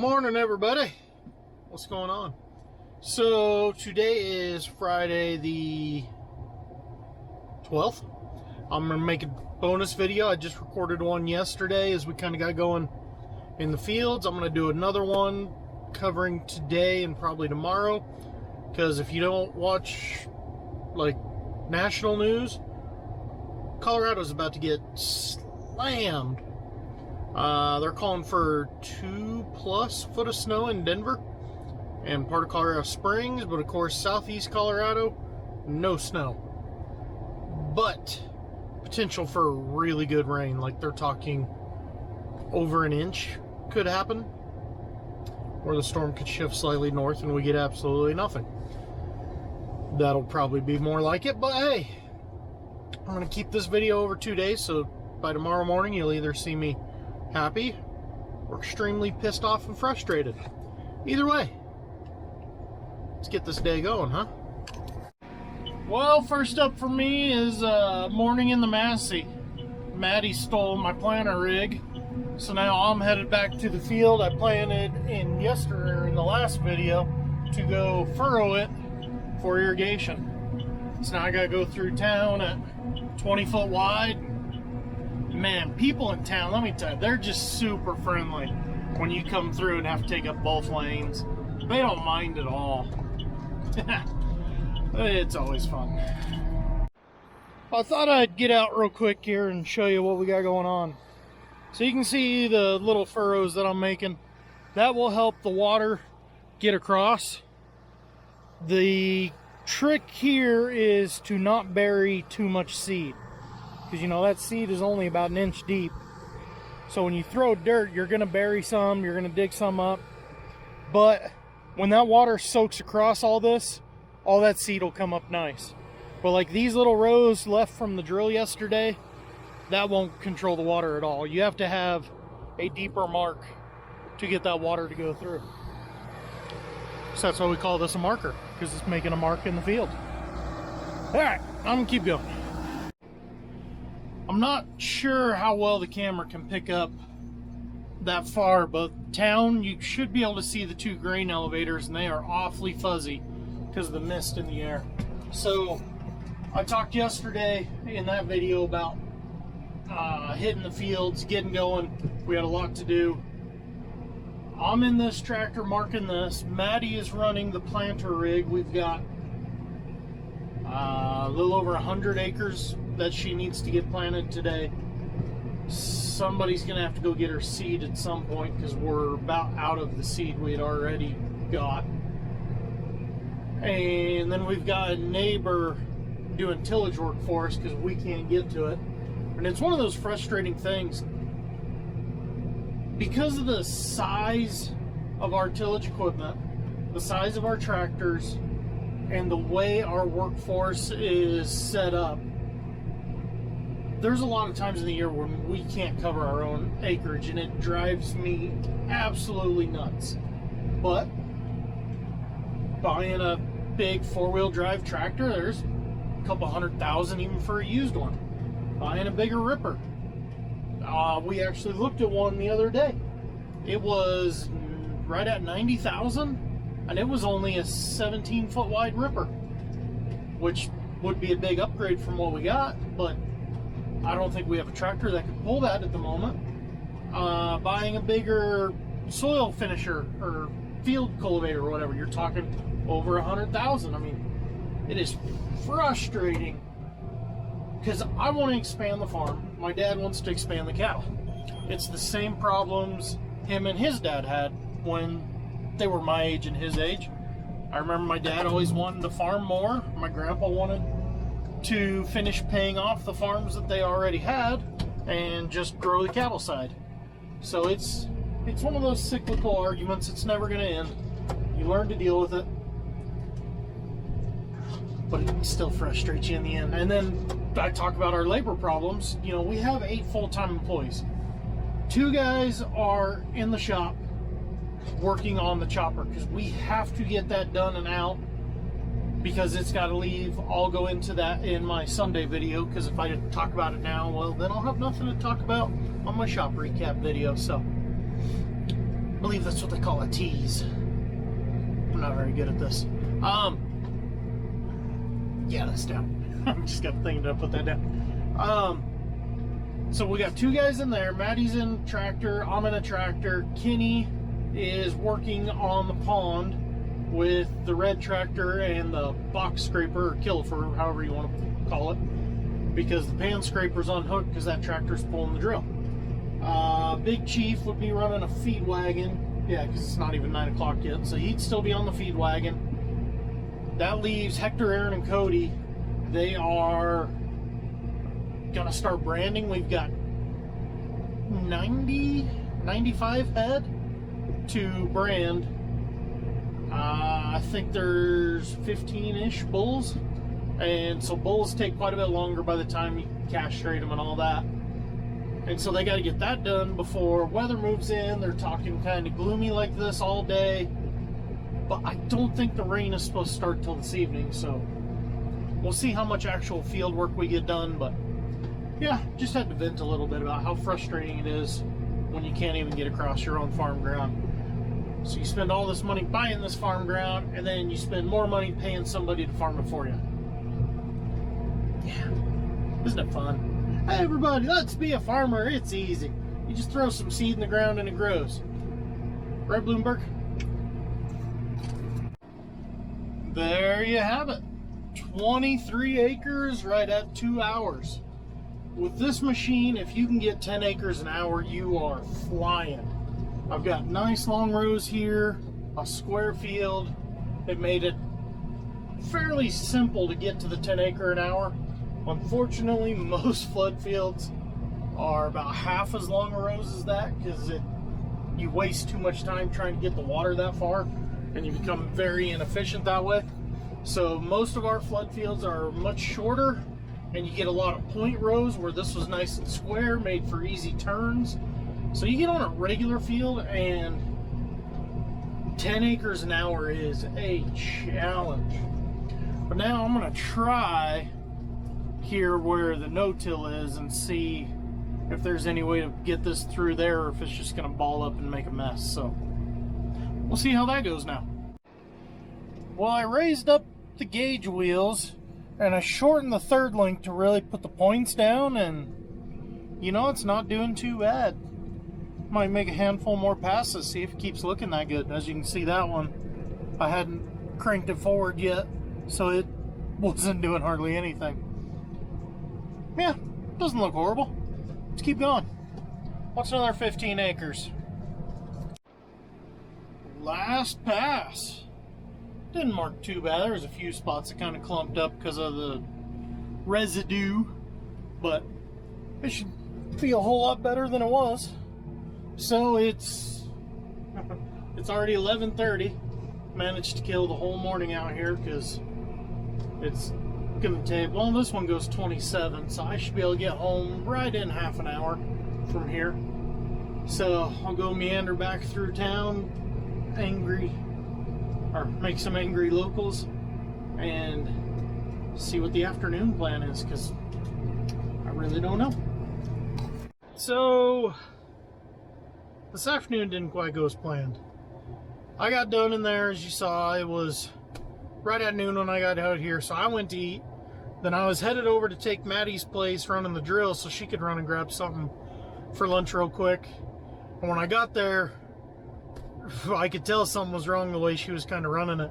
Morning, everybody. What's going on? So today is Friday the 12th. I'm gonna make a bonus video. I just recorded one yesterday as we kind of got going in the fields. I'm gonna do another one covering today and probably tomorrow, because if you don't watch like national news, Colorado's about to get slammed. They're calling for 2+ foot of snow in Denver and part of Colorado Springs, but of course southeast Colorado, no snow. But potential for really good rain, like they're talking over an inch could happen, or the storm could shift slightly north and we get absolutely nothing. That'll probably be more like it, but hey, I'm going to keep this video over 2 days, so by tomorrow morning you'll either see me happy or extremely pissed off and frustrated. Either way, let's get this day going, huh? Well, first up for me is morning in the Massey. Maddie stole my planter rig, so now I'm headed back to the field. I planted in the last video to go furrow it for irrigation. So now I gotta go through town at 20 foot wide. Man, people in town, let me tell you, they're just super friendly when you come through and have to take up both lanes. They don't mind at all. It's always fun. I thought I'd get out real quick here and show you what we got going on. So you can see the little furrows that I'm making. That will help the water get across. The trick here is to not bury too much seed, because you know that seed is only about an inch deep. So when you throw dirt, you're going to bury some, you're going to dig some up, but when that water soaks across all this, all that seed will come up nice. But like these little rows left from the drill yesterday, that won't control the water at all. You have to have a deeper mark to get that water to go through. So that's why we call this a marker, because it's making a mark in the field. All right, I'm gonna keep going. I'm not sure how well the camera can pick up that far, but town, you should be able to see the two grain elevators, and they are awfully fuzzy because of the mist in the air. So I talked yesterday in that video about hitting the fields, getting going. We had a lot to do. I'm in this tractor marking this. Maddie is running the planter rig. We've got a little over 100 acres that she needs to get planted today. Somebody's gonna have to go get her seed at some point, because we're about out of the seed we had already got. And then we've got a neighbor doing tillage work for us because we can't get to it. And it's one of those frustrating things, because of the size of our tillage equipment, the size of our tractors, and the way our workforce is set up. There's a lot of times in the year when we can't cover our own acreage, and it drives me absolutely nuts. But buying a big four-wheel drive tractor, there's a couple $100,000 even for a used one. Buying a bigger ripper. We actually looked at one the other day. It was right at $90,000, and it was only a 17-foot wide ripper, which would be a big upgrade from what we got, but I don't think we have a tractor that could pull that at the moment. Buying a bigger soil finisher or field cultivator or whatever, you're talking over $100,000. I mean, it is frustrating because I want to expand the farm. My dad wants to expand the cattle. It's the same problems him and his dad had when they were my age and his age. I remember my dad always wanted to farm more. My grandpa wanted to finish paying off the farms that they already had and just grow the cattle side. So it's one of those cyclical arguments. It's never going to end. You learn to deal with it, but it still frustrates you in the end. And then I talk about our labor problems. You know, we have 8 full-time employees. 2 guys are in the shop working on the chopper because we have to get that done and out, because it's got to leave. I'll go into that in my Sunday video, because if I talk about it now, well, then I'll have nothing to talk about on my shop recap video. So believe that's what they call a tease. I'm not very good at this. Yeah, that's down. I'm just got thinking to put that down. So we got 2 guys in there. Maddie's in tractor. I'm in a tractor. Kenny is working on the pond with the red tractor and the box scraper, or killifer, however you want to call it, because the pan scraper's unhooked because that tractor's pulling the drill. Big Chief would be running a feed wagon. Yeah, because it's not even 9 o'clock yet, so he'd still be on the feed wagon. That leaves Hector, Aaron, and Cody. They are gonna start branding. We've got 95 head to brand. I think there's 15-ish bulls, and so bulls take quite a bit longer by the time you castrate them and all that. And so they got to get that done before weather moves in. They're talking kind of gloomy like this all day, but I don't think the rain is supposed to start till this evening, so we'll see how much actual field work we get done. But yeah, just had to vent a little bit about how frustrating it is when you can't even get across your own farm ground. So you spend all this money buying this farm ground, and then you spend more money paying somebody to farm it for you. Yeah, isn't it fun? Hey everybody, let's be a farmer. It's easy. You just throw some seed in the ground and it grows. Right, Bloomberg? There you have it. 23 acres right at 2 hours. With this machine, if you can get 10 acres an hour, you are flying. I've got nice long rows here, a square field. It made it fairly simple to get to the 10 acre an hour. Unfortunately, most flood fields are about half as long a rows as that, because you waste too much time trying to get the water that far, and you become very inefficient that way. So most of our flood fields are much shorter, and you get a lot of point rows where this was nice and square, made for easy turns. So you get on a regular field, and 10 acres an hour is a challenge. But now I'm going to try here where the no-till is and see if there's any way to get this through there, or if it's just going to ball up and make a mess. So we'll see how that goes now. Well, I raised up the gauge wheels and I shortened the third link to really put the points down, and you know, it's not doing too bad. Might make a handful more passes, see if it keeps looking that good. As you can see, that one, I hadn't cranked it forward yet, so it wasn't doing hardly anything. Yeah, doesn't look horrible. Let's keep going. What's another 15 acres? Last pass. Didn't mark too bad. There's a few spots that kind of clumped up because of the residue, but it should feel a whole lot better than it was. So it's already 11:30. Managed to kill the whole morning out here because it's gonna take, well, this one goes 27, so I should be able to get home right in half an hour from here. So I'll go meander back through town, make some angry locals, and see what the afternoon plan is, because I really don't know. So this afternoon didn't quite go as planned. I got done in there, as you saw. It was right at noon when I got out here, so I went to eat. Then I was headed over to take Maddie's place running the drill so she could run and grab something for lunch real quick. And when I got there, I could tell something was wrong the way she was kind of running it.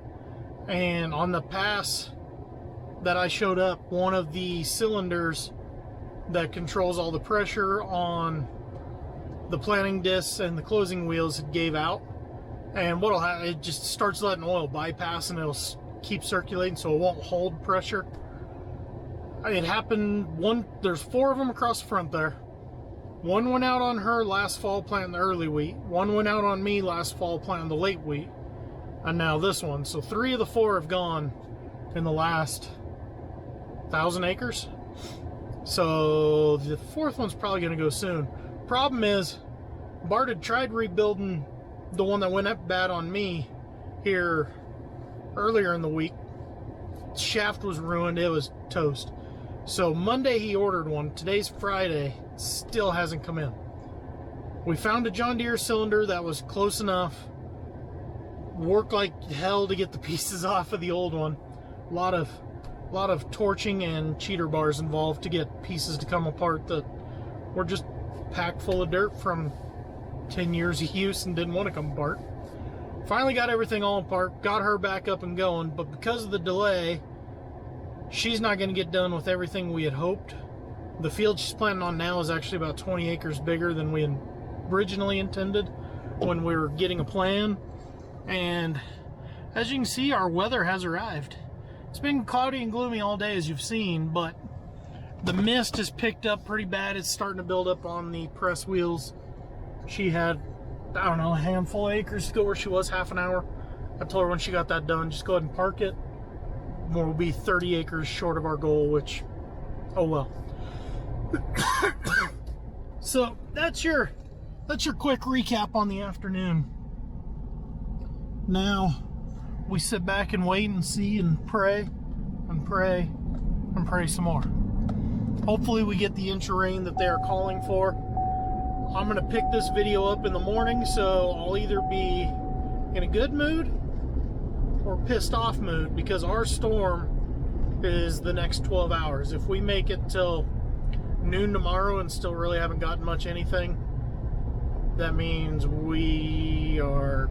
And on the pass that I showed up, one of the cylinders that controls all the pressure on the planting discs and the closing wheels, it gave out. And what'll happen, it just starts letting oil bypass, and it'll keep circulating, so it won't hold pressure. It happened, there's 4 of them across the front there. One went out on her last fall planting the early wheat. One went out on me last fall planting the late wheat. And now this one. So 3 of the 4 have gone in the last 1,000 acres. So the 4th one's probably going to go soon. Problem is, Bart had tried rebuilding the one that went up bad on me here earlier in the week. Shaft was ruined. It was toast. So Monday he ordered one. Today's Friday. Still hasn't come in. We found a John Deere cylinder that was close enough. Worked like hell to get the pieces off of the old one. A lot of torching and cheater bars involved to get pieces to come apart that were just packed full of dirt from 10 years of use and didn't want to come apart. Finally got everything all apart, got her back up and going, but because of the delay, she's not going to get done with everything we had hoped. The field she's planning on now is actually about 20 acres bigger than we had originally intended when we were getting a plan. And as you can see, our weather has arrived. It's been cloudy and gloomy all day, as you've seen, but the mist has picked up pretty bad. It's starting to build up on the press wheels. She had, I don't know, a handful of acres to go where she was half an hour. I told her when she got that done, just go ahead and park it. We'll be 30 acres short of our goal, which, oh well. So that's your quick recap on the afternoon. Now we sit back and wait and see and pray and pray and pray some more. Hopefully we get the inch of rain that they are calling for. I'm gonna pick this video up in the morning, so I'll either be in a good mood or pissed off mood, because our storm is the next 12 hours. If we make it till noon tomorrow and still really haven't gotten much anything, that means we are,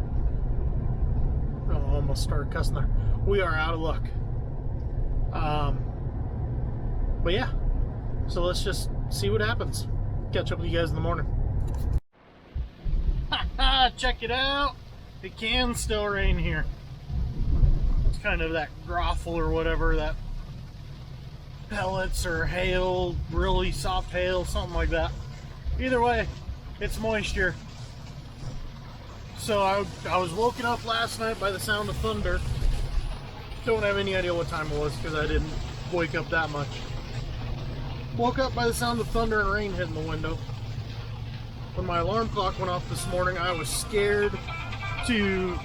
oh, I almost started cussing there. We are out of luck. But yeah, so let's just see what happens. Catch up with you guys in the morning. Check it out. It can still rain here. It's kind of that groffle or whatever, that pellets or hail, really soft hail, something like that. Either way, it's moisture. So I was woken up last night by the sound of thunder. Don't have any idea what time it was because I didn't wake up that much. Woke up by the sound of thunder and rain hitting the window. When my alarm clock went off this morning, I was scared to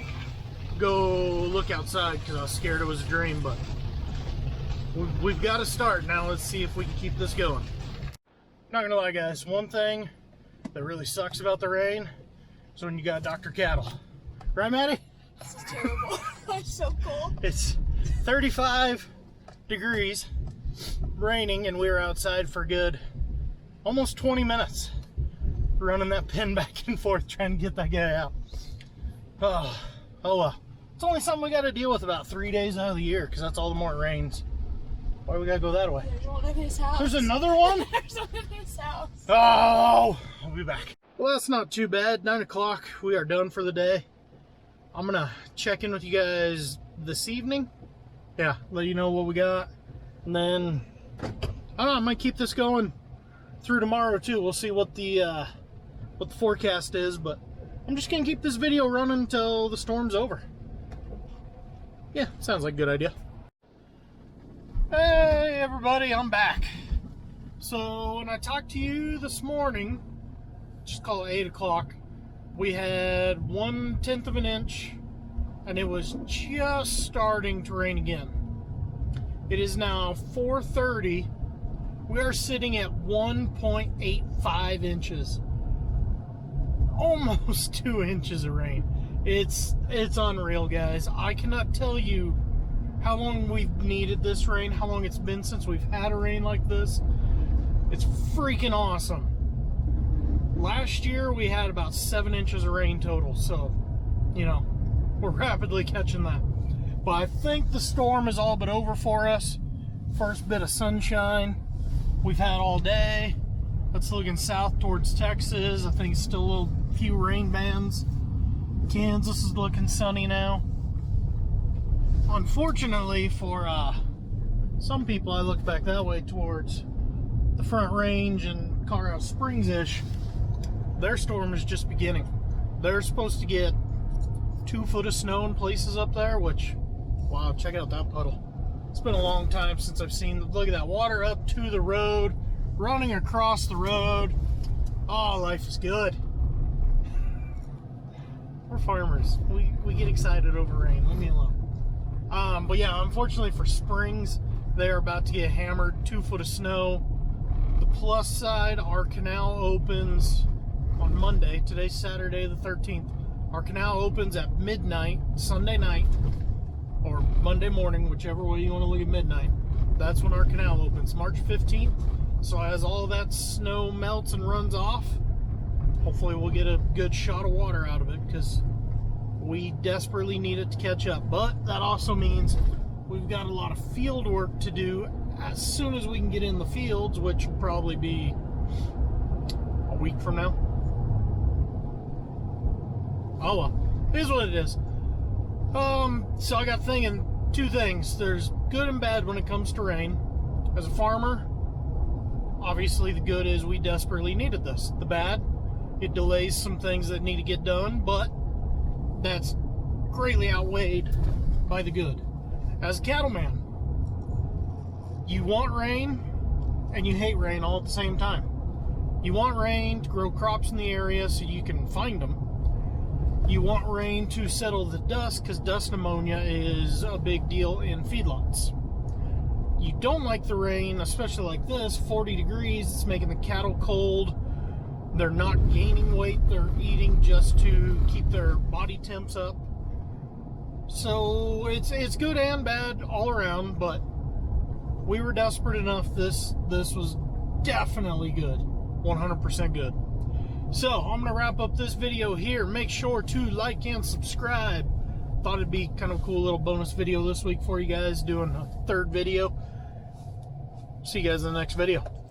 go look outside because I was scared it was a dream, but we've got to start. Now let's see if we can keep this going. Not gonna lie, guys, one thing that really sucks about the rain is when you got Dr. Cattle. Right, Maddie? This is terrible. I'm so cold. It's 35 degrees, raining, and we were outside for good almost 20 minutes running that pin back and forth trying to get that guy out. Oh well. It's only something we got to deal with about 3 days out of the year because that's all the more it rains. Why do we got to go that way? There's one in his house. There's another one? There's one in his house. Oh, I'll be back. Well, that's not too bad. 9 o'clock. We are done for the day. I'm going to check in with you guys this evening. Yeah, let you know what we got. And then, I don't know, I might keep this going through tomorrow too. We'll see what the forecast is, but I'm just going to keep this video running until the storm's over. Yeah, sounds like a good idea. Hey everybody, I'm back. So when I talked to you this morning, just call it 8 o'clock, we had 1/10 of an inch, and it was just starting to rain again. It is now 4:30. We are sitting at 1.85 inches. Almost 2 inches of rain. It's unreal, guys. I cannot tell you how long we've needed this rain, how long it's been since we've had a rain like this. It's freaking awesome. Last year we had about 7 inches of rain total, so, you know, we're rapidly catching that. But I think the storm is all but over for us. First bit of sunshine we've had all day. That's looking south towards Texas. I think still a little few rain bands. Kansas is looking sunny now. Unfortunately for some people, I look back that way towards the Front Range and Colorado Springs-ish. Their storm is just beginning. They're supposed to get 2 foot of snow in places up there, which, wow, check out that puddle. It's been a long time since I've seen, look at that water up to the road, running across the road. Oh, life is good. We're farmers. We get excited over rain. Leave me alone. But yeah, unfortunately for Springs, they're about to get hammered. 2 foot of snow. The plus side, our canal opens on Monday. Today's Saturday the 13th. Our canal opens at midnight, Sunday night, or Monday morning, whichever way you want to look at midnight. That's when our canal opens, March 15th. So as all that snow melts and runs off, hopefully we'll get a good shot of water out of it, because we desperately need it to catch up. But that also means we've got a lot of field work to do as soon as we can get in the fields, which will probably be a week from now. Oh well, it is what it is. So I got thinking two things. There's good and bad when it comes to rain. As a farmer, obviously the good is we desperately needed this. The bad, it delays some things that need to get done, but that's greatly outweighed by the good. As a cattleman, you want rain and you hate rain all at the same time. You want rain to grow crops in the area so you can find them. You want rain to settle the dust, because dust pneumonia is a big deal in feedlots. You don't like the rain, especially like this, 40 degrees, it's making the cattle cold. They're not gaining weight, they're eating just to keep their body temps up. So it's good and bad all around, but we were desperate enough. This was definitely good, 100% good. So I'm gonna wrap up this video here. Make sure to like and subscribe. Thought it'd be kind of a cool little bonus video this week for you guys, doing a third video. See you guys in the next video.